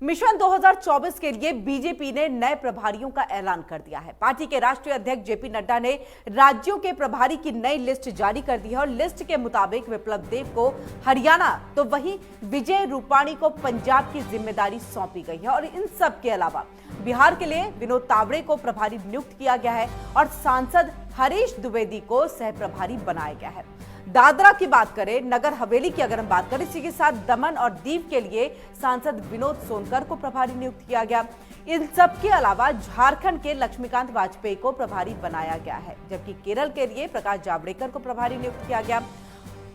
Mission 2024 के लिए BJP ने नए प्रभारियों का ऐलान कर दिया है। पार्टी के राष्ट्रीय अध्यक्ष जेपी नड्डा ने राज्यों के प्रभारी की नई लिस्ट जारी कर दी है और लिस्ट के मुताबिक विप्लव देव को हरियाणा तो वहीं विजय रूपाणी को पंजाब की जिम्मेदारी सौंपी गई है और इन सब के अलावा बिहार के लिए विनोद तावड़े को प्रभारी नियुक्त किया गया है और सांसद हरीश द्विवेदी को सह प्रभारी बनाया गया है। दादरा की बात करें, नगर हवेली की अगर हम बात करें, इसी के साथ दमन और दीव के लिए सांसद विनोद सोनकर को प्रभारी नियुक्त किया गया। इन सब के अलावा झारखंड के लक्ष्मीकांत वाजपेयी को प्रभारी बनाया गया है, जबकि केरल के लिए प्रकाश जावड़ेकर को प्रभारी नियुक्त किया गया।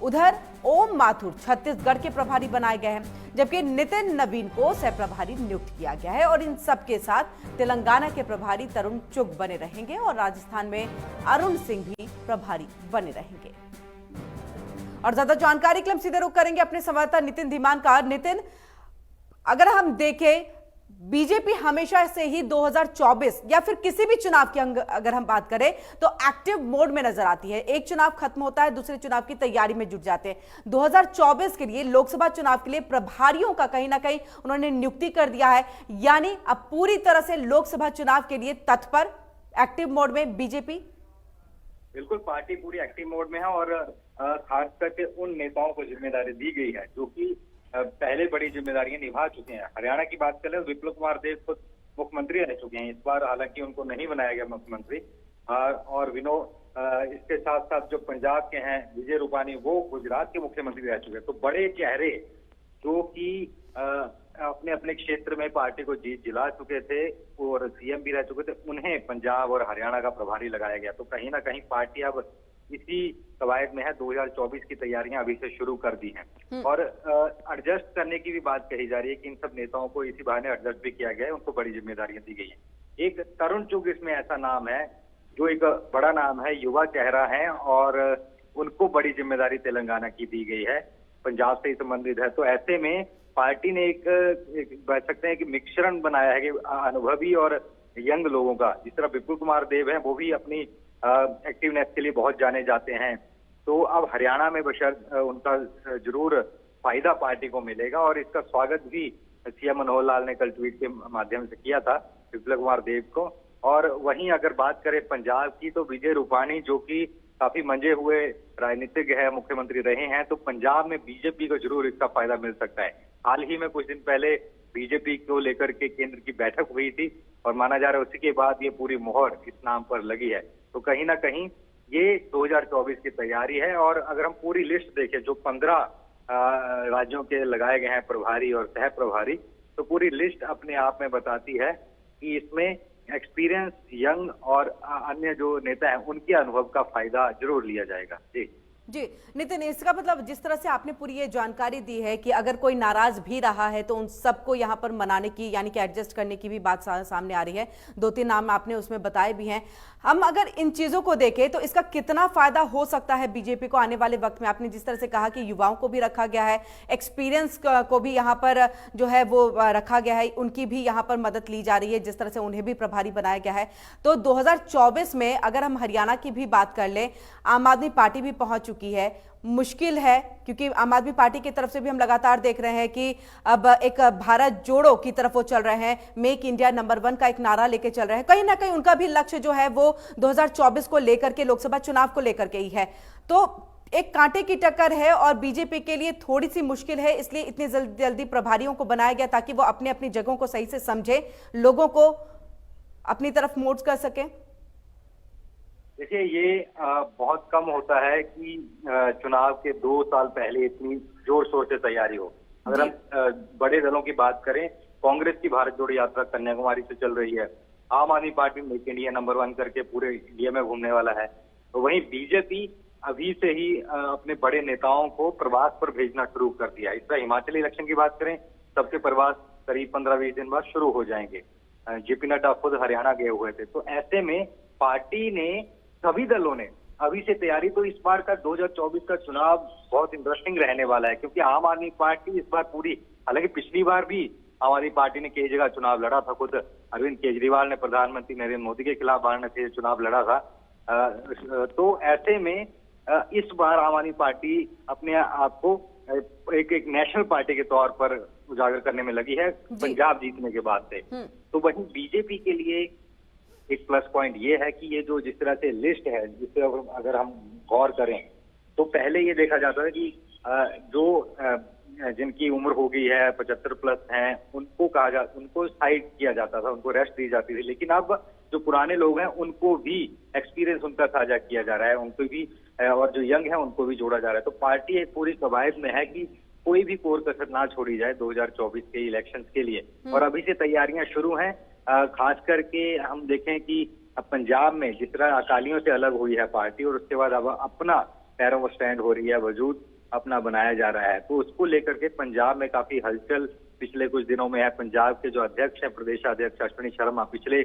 उधर ओम माथुर छत्तीसगढ़ के प्रभारी बनाए गए हैं, जबकि नितिन नवीन को सह प्रभारी नियुक्त किया गया है और इन सब के साथ तेलंगाना के प्रभारी तरुण चुग बने रहेंगे और राजस्थान में अरुण सिंह भी प्रभारी बने रहेंगे। और ज्यादा जानकारी के लिए हम सीधे रुख करेंगे अपने संवाददाता नितिन धीमान का। नितिन, अगर हम देखें, बीजेपी हमेशा से ही 2024 या फिर किसी भी चुनाव की अगर हम बात करें तो एक्टिव मोड में नजर आती है। एक चुनाव खत्म होता है, दूसरे चुनाव की तैयारी में जुट जाते हैं। 2024 के लिए लोकसभा चुनाव के लिए प्रभारियों का कहीं ना कहीं उन्होंने नियुक्ति कर दिया है, यानी अब पूरी तरह से लोकसभा चुनाव के लिए तत्पर, एक्टिव मोड में बीजेपी। बिल्कुल, पार्टी पूरी एक्टिव मोड में है और खास करके उन नेताओं को जिम्मेदारी दी गई है जो कि पहले बड़ी जिम्मेदारियां निभा चुके हैं। हरियाणा की बात करें, विप्लव कुमार देव खुद मुख्यमंत्री रह चुके हैं। इस बार हालांकि उनको नहीं बनाया गया मुख्यमंत्री, और विनोद इसके साथ साथ जो पंजाब के हैं विजय रूपाणी, वो गुजरात के मुख्यमंत्री रह चुके हैं। तो बड़े चेहरे जो कि अपने अपने क्षेत्र में पार्टी को जीत दिला चुके थे और सीएम भी रह चुके थे, उन्हें पंजाब और हरियाणा का प्रभारी लगाया गया। तो कहीं ना कहीं पार्टी अब इसी कवायद में है, 2024 की तैयारियां अभी से शुरू कर दी हैं और एडजस्ट करने की भी बात कही जा रही है कि इन सब नेताओं को इसी बहाने एडजस्ट भी किया गया है, उनको बड़ी जिम्मेदारियां दी गई हैं। एक तरुण चुग इसमें ऐसा नाम है जो एक बड़ा नाम है, युवा चेहरा है और उनको बड़ी जिम्मेदारी तेलंगाना की दी गई है, पंजाब से ही संबंधित है। तो ऐसे में पार्टी ने एक कह सकते हैं कि मिश्रण बनाया है कि अनुभवी और यंग लोगों का। जिस तरह विपुल कुमार देव है, वो भी अपनी एक्टिवनेस के लिए बहुत जाने जाते हैं। तो अब हरियाणा में बशर्त उनका जरूर फायदा पार्टी को मिलेगा और इसका स्वागत भी सीएम मनोहर लाल ने कल ट्वीट के माध्यम से किया था विप्लव कुमार देव को। और वहीं अगर बात करें पंजाब की, तो विजय रूपाणी जो कि काफी मंजे हुए राजनीतिज्ञ है, मुख्यमंत्री रहे हैं, तो पंजाब में बीजेपी को जरूर इसका फायदा मिल सकता है। हाल ही में कुछ दिन पहले बीजेपी को लेकर के केंद्र की बैठक हुई थी और माना जा रहा है उसी के बाद ये पूरी मोहर इस नाम पर लगी है। तो कहीं ना कहीं ये 2024 की तैयारी है। और अगर हम पूरी लिस्ट देखें जो 15 राज्यों के लगाए गए हैं प्रभारी और सह प्रभारी, तो पूरी लिस्ट अपने आप में बताती है कि इसमें एक्सपीरियंस, यंग और अन्य जो नेता हैं उनके अनुभव का फायदा जरूर लिया जाएगा। जी नितिन, इसका मतलब जिस तरह से आपने पूरी ये जानकारी दी है कि अगर कोई नाराज भी रहा है तो उन सबको यहाँ पर मनाने की यानी कि एडजस्ट करने की भी बात सामने आ रही है। 2-3 नाम आपने उसमें बताए भी हैं। हम अगर इन चीजों को देखें तो इसका कितना फायदा हो सकता है बीजेपी को आने वाले वक्त में? आपने जिस तरह से कहा कि युवाओं को भी रखा गया है, एक्सपीरियंस को भी यहाँ पर जो है वो रखा गया है, उनकी भी यहाँ पर मदद ली जा रही है, जिस तरह से उन्हें भी प्रभारी बनाया गया है। तो 2024 में अगर हम हरियाणा की भी बात कर लें, आम आदमी पार्टी भी पहुंच चुकी है। मुश्किल है क्योंकि आम आदमी पार्टी की तरफ से भी हम लगातार देख रहे हैं कि अब एक भारत जोड़ो की तरफ वो चल रहे हैं, मेक इंडिया नंबर 1 का एक नारा लेके चल रहे हैं। कहीं ना कहीं उनका भी लक्ष्य जो है वो 2024 को लेकर के, लोकसभा चुनाव को लेकर के ही है। तो एक कांटे की टक्कर है और बीजेपी के लिए थोड़ी सी मुश्किल है, इसलिए इतनी जल्दी प्रभारियों को बनाया गया ताकि वो अपनी अपनी जगहों को सही से समझे, लोगों को अपनी तरफ मोड़ कर सके। देखिए, ये बहुत कम होता है कि चुनाव के 2 साल पहले इतनी जोर शोर से तैयारी हो। अगर हम बड़े दलों की बात करें, कांग्रेस की भारत जोड़ो यात्रा कन्याकुमारी से चल रही है, आम आदमी पार्टी मेक इंडिया नंबर 1 करके पूरे इंडिया में घूमने वाला है। तो वहीं बीजेपी अभी से ही अपने बड़े नेताओं को प्रवास पर भेजना शुरू कर दिया। इस तरह हिमाचल इलेक्शन की बात करें, सबके प्रवास करीब 15-20 दिन बाद शुरू हो जाएंगे। जेपी नड्डा खुद हरियाणा गए हुए थे। तो ऐसे में पार्टी ने, सभी दलों ने अभी से तैयारी, तो इस बार का 2024 का चुनाव बहुत इंटरेस्टिंग रहने वाला है क्योंकि आम आदमी पार्टी इस बार पूरी, हालांकि पिछली बार भी आम आदमी पार्टी ने कई जगह चुनाव लड़ा था, खुद अरविंद केजरीवाल ने प्रधानमंत्री नरेंद्र मोदी के खिलाफ वाराणसी से चुनाव लड़ा था। तो ऐसे में इस बार आम आदमी पार्टी अपने आप को एक नेशनल पार्टी के तौर पर उजागर करने में लगी है पंजाब जीतने के बाद से। तो वहीं बीजेपी के लिए एक प्लस पॉइंट ये है कि ये जो जिस तरह से लिस्ट है, जिस अगर हम गौर करें तो पहले ये देखा जाता है कि जो जिनकी उम्र हो गई है 75 प्लस हैं, उनको साइड किया जाता था, उनको रेस्ट दी जाती थी। लेकिन अब जो पुराने लोग हैं उनको भी एक्सपीरियंस उनका साझा किया जा रहा है, उनको भी, और जो यंग है उनको भी जोड़ा जा रहा है। तो पार्टी एक पूरी कवायद में है कि कोई भी कोर कसर ना छोड़ी जाए 2024 के इलेक्शंस के लिए। और अभी से तैयारियां शुरू हैं। खास करके हम देखें कि अब पंजाब में जिस तरह अकालियों से अलग हुई है पार्टी और उसके बाद अब अपना पैरों पर स्टैंड हो रही है, वजूद अपना बनाया जा रहा है, तो उसको लेकर के पंजाब में काफी हलचल पिछले कुछ दिनों में है। पंजाब के जो अध्यक्ष हैं, प्रदेश अध्यक्ष अश्विनी शर्मा, पिछले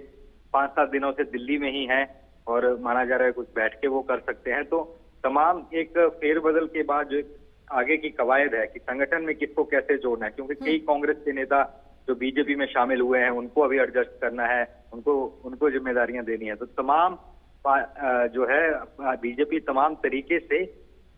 5-7 दिनों से दिल्ली में ही हैं और माना जा रहा है कुछ बैठ के वो कर सकते हैं। तो तमाम एक फेरबदल के बाद जो आगे की कवायद है कि संगठन में किसको कैसे जोड़ना है, क्योंकि कई कांग्रेस के नेता जो बीजेपी में शामिल हुए हैं उनको अभी एडजस्ट करना है, उनको जिम्मेदारियां देनी है। तो तमाम जो है बीजेपी तमाम तरीके से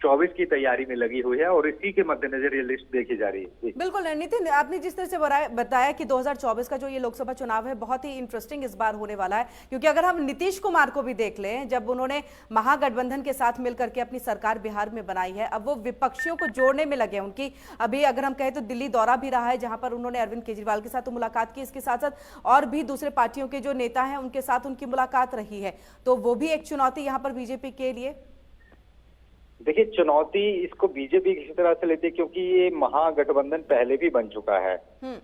24 की तैयारी में लगी हुई है और इसी के मद्देनजर ये लिस्ट देखी जा रही है। बिल्कुल नितिन, आपने जिस तरह से बताया कि 2024 का जो ये लोकसभा चुनाव है बहुत ही इंटरेस्टिंग इस बार होने वाला है, क्योंकि अगर हम नीतीश कुमार को भी देख लें, जब उन्होंने महागठबंधन के साथ मिलकर के अपनी सरकार बिहार में बनाई है, अब वो विपक्षियों को जोड़ने में लगे हैं। उनकी अभी अगर हम कहें तो दिल्ली दौरा भी रहा है, जहां पर उन्होंने अरविंद केजरीवाल के साथ तो मुलाकात की, इसके साथ साथ और भी दूसरे पार्टियों के जो नेता हैं उनके साथ उनकी मुलाकात रही है। तो वो भी एक चुनौती यहाँ पर बीजेपी के लिए। देखिए, चुनौती इसको बीजेपी किसी तरह से लेती है क्योंकि ये महागठबंधन पहले भी बन चुका है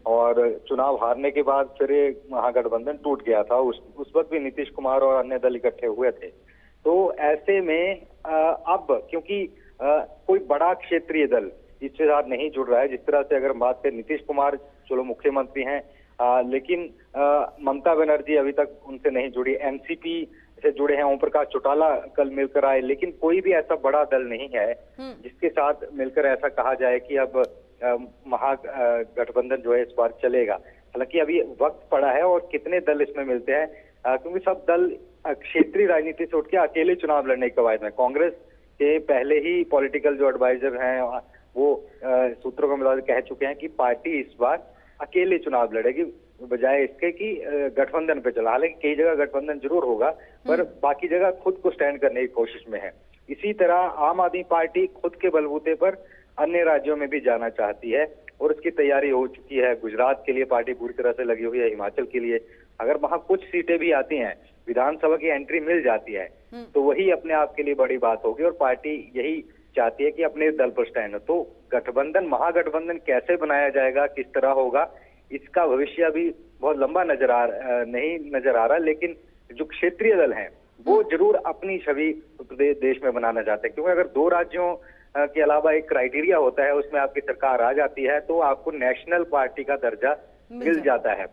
और चुनाव हारने के बाद फिर ये महागठबंधन टूट गया था। उस वक्त भी नीतीश कुमार और अन्य दल इकट्ठे हुए थे। तो ऐसे में अब क्योंकि कोई बड़ा क्षेत्रीय दल इसके साथ नहीं जुड़ रहा है, जिस तरह से अगर हम बात करें, नीतीश कुमार चलो मुख्यमंत्री हैं, लेकिन ममता बनर्जी अभी तक उनसे नहीं जुड़ी, एनसीपी से जुड़े हैं, ओम प्रकाश चौटाला कल मिलकर आए, लेकिन कोई भी ऐसा बड़ा दल नहीं है जिसके साथ मिलकर ऐसा कहा जाए कि अब महागठबंधन जो है इस बार चलेगा। हालांकि अभी वक्त पड़ा है और कितने दल इसमें मिलते हैं, क्योंकि सब दल क्षेत्रीय राजनीति से उठ के अकेले चुनाव लड़ने की कवायद में। कांग्रेस के पहले ही पॉलिटिकल जो एडवाइजर हैं वो सूत्रों के मुताबिक कह चुके हैं कि पार्टी इस बार अकेले चुनाव लड़ेगी बजाय इसके कि गठबंधन पे चला। हालांकि कई जगह गठबंधन जरूर होगा, पर बाकी जगह खुद को स्टैंड करने की कोशिश में है। इसी तरह आम आदमी पार्टी खुद के बलबूते पर अन्य राज्यों में भी जाना चाहती है और इसकी तैयारी हो चुकी है। गुजरात के लिए पार्टी पूरी तरह से लगी हुई है, हिमाचल के लिए अगर वहां कुछ सीटें भी आती हैं, विधानसभा की एंट्री मिल जाती है, तो वही अपने आप के लिए बड़ी बात होगी और पार्टी यही चाहती है कि अपने दल पर स्टैंड हो। तो गठबंधन, महागठबंधन कैसे बनाया जाएगा, किस तरह होगा, इसका भविष्य अभी बहुत लंबा नहीं नजर आ रहा, लेकिन जो क्षेत्रीय दल हैं वो जरूर अपनी छवि देश में बनाना चाहते हैं, क्योंकि अगर 2 राज्यों के अलावा एक क्राइटेरिया होता है, उसमें आपकी सरकार आ जाती है तो आपको नेशनल पार्टी का दर्जा मिल जाता है।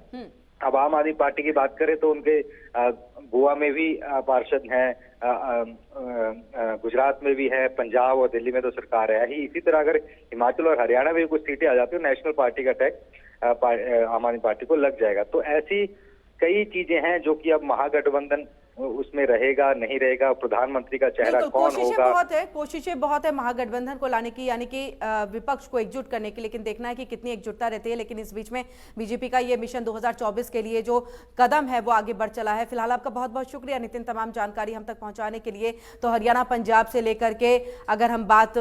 अब आम आदमी पार्टी की बात करें तो उनके गोवा में भी पार्षद हैं, गुजरात में भी है, पंजाब और दिल्ली में तो सरकार है ही। इसी तरह अगर हिमाचल और हरियाणा में भी कुछ सीटें आ जाती है, नेशनल पार्टी का टैक्स आम आदमी पार्टी को लग जाएगा। तो ऐसी कई चीजें हैं जो कि अब महागठबंधन उसमें रहेगा नहीं रहेगा, प्रधानमंत्री का चेहरा कौन होगा। कोशिशें बहुत है महागठबंधन को लाने की, यानी कि विपक्ष को एकजुट करने की, लेकिन देखना है कि कितनी एकजुटता रहती है। लेकिन इस बीच में बीजेपी का ये मिशन 2024 के लिए जो कदम है वो आगे बढ़ चला है। फिलहाल आपका बहुत बहुत शुक्रिया नितिन, तमाम जानकारी हम तक पहुंचाने के लिए। तो हरियाणा, पंजाब से लेकर के अगर हम बात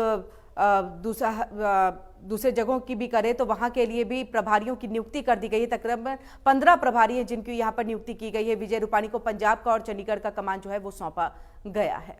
दूसरे जगहों की भी करें तो वहां के लिए भी प्रभारियों की नियुक्ति कर दी गई है। तकरीबन 15 प्रभारी हैं जिनकी यहां पर नियुक्ति की गई है। विजय रूपाणी को पंजाब का और चंडीगढ़ का कमान जो है वो सौंपा गया है।